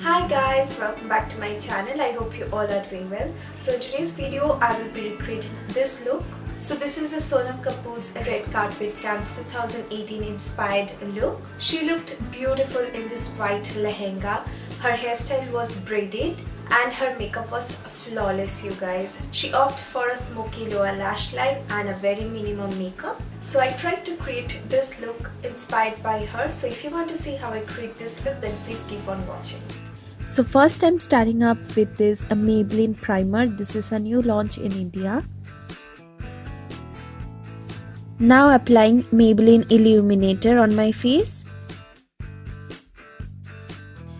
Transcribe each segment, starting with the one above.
Hi guys, welcome back to my channel. I hope you all are doing well. So in today's video I will be recreating this look. So this is a Sonam Kapoor's Red Carpet Cannes 2018 inspired look. She looked beautiful in this white lehenga. Her hairstyle was braided and her makeup was flawless, you guys. She opted for a smoky lower lash line and a very minimum makeup. So I tried to create this look inspired by her. So if you want to see how I create this look, then please keep on watching. So first I'm starting up with this Maybelline primer. This is a new launch in India. Now applying Maybelline Illuminator on my face.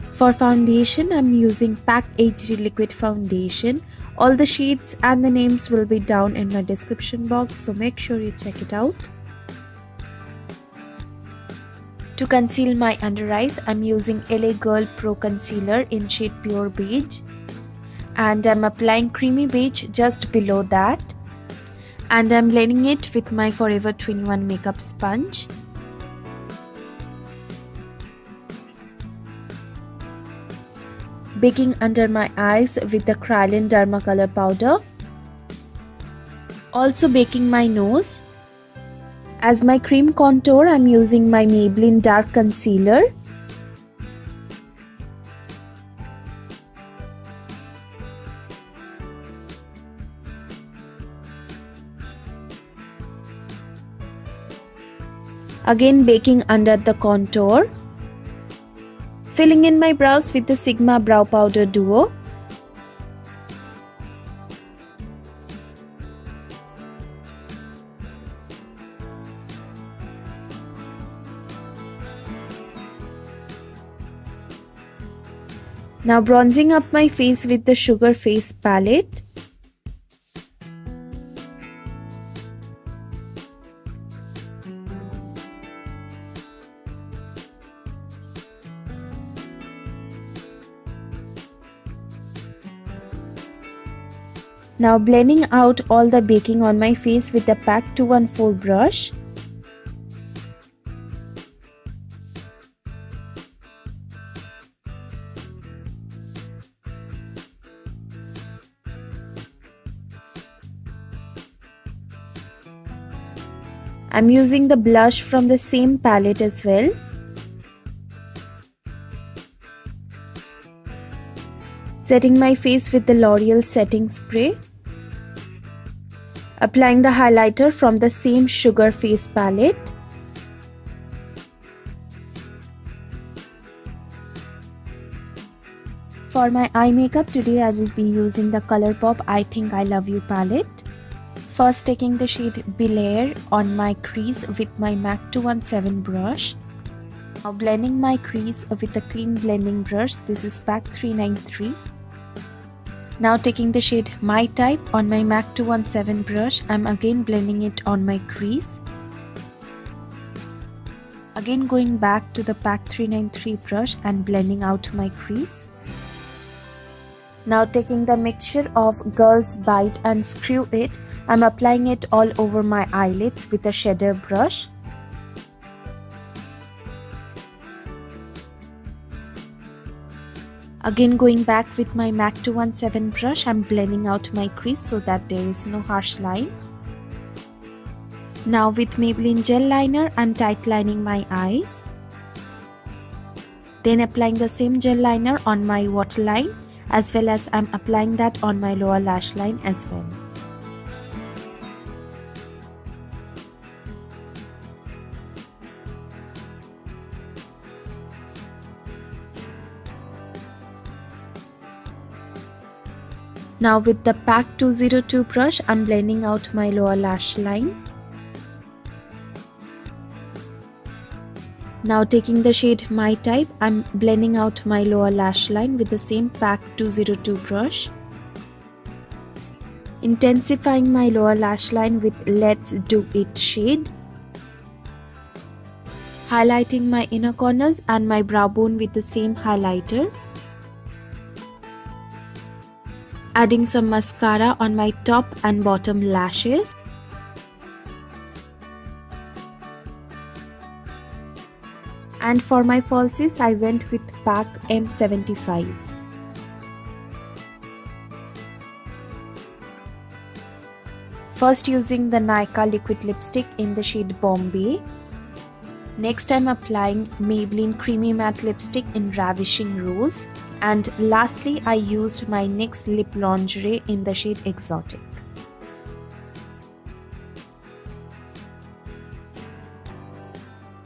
For foundation, I'm using Pack HD Liquid Foundation. All the shades and the names will be down in my description box, so make sure you check it out. To conceal my under eyes, I'm using LA Girl Pro Concealer in shade Pure Beige. And I'm applying Creamy Beige just below that. And I'm blending it with my Forever 21 makeup sponge. Baking under my eyes with the KRYOLAN DERMA color powder. Also baking my nose. As my cream contour, I'm using my Maybelline Dark Concealer. Again baking under the contour. Filling in my brows with the Sigma Brow Powder Duo. Now bronzing up my face with the Sugar Face palette. Now blending out all the baking on my face with the Pack 214 brush. I'm using the blush from the same palette as well. Setting my face with the L'Oreal setting spray. Applying the highlighter from the same Sugar Face palette. For my eye makeup today, I will be using the COLORPOP I Think I Love You palette. First taking the shade Bel-Air on my crease with my MAC 217 brush. Now blending my crease with a clean blending brush. This is Pack 393. Now taking the shade My Type on my MAC 217 brush. I'm again blending it on my crease. Again going back to the Pack 393 brush and blending out my crease. Now taking the mixture of Girls Bite and Screw It, I'm applying it all over my eyelids with a shader brush. Again going back with my MAC 217 brush, I'm blending out my crease so that there is no harsh line. Now with Maybelline Gel Liner, I'm tight lining my eyes. Then applying the same gel liner on my waterline, as well as I'm applying that on my lower lash line as well. Now with the Pack 202 brush, I'm blending out my lower lash line. Now taking the shade My Type, I'm blending out my lower lash line with the same Pack 202 brush. Intensifying my lower lash line with Let's Do It shade. Highlighting my inner corners and my brow bone with the same highlighter. Adding some mascara on my top and bottom lashes. And for my falsies, I went with pack M75. First using the NYKAA liquid lipstick in the shade Bombay. Next I'm applying Maybelline Creamy Matte Lipstick in Ravishing Rose. And lastly I used my NYX Lip Lingerie in the shade Exotic.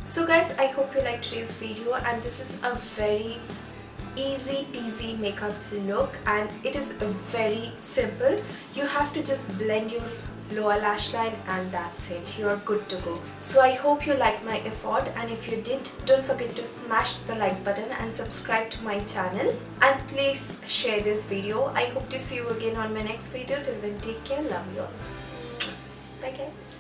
So guys, I hope you liked today's video, and this is a very easy peasy makeup look and it is very simple. You have to just blend your lower lash line and that's it. You're good to go. So I hope you liked my effort, and if you did, don't forget to smash the like button and subscribe to my channel, and please share this video. I hope to see you again on my next video. Till then, take care. Love you all. Bye guys.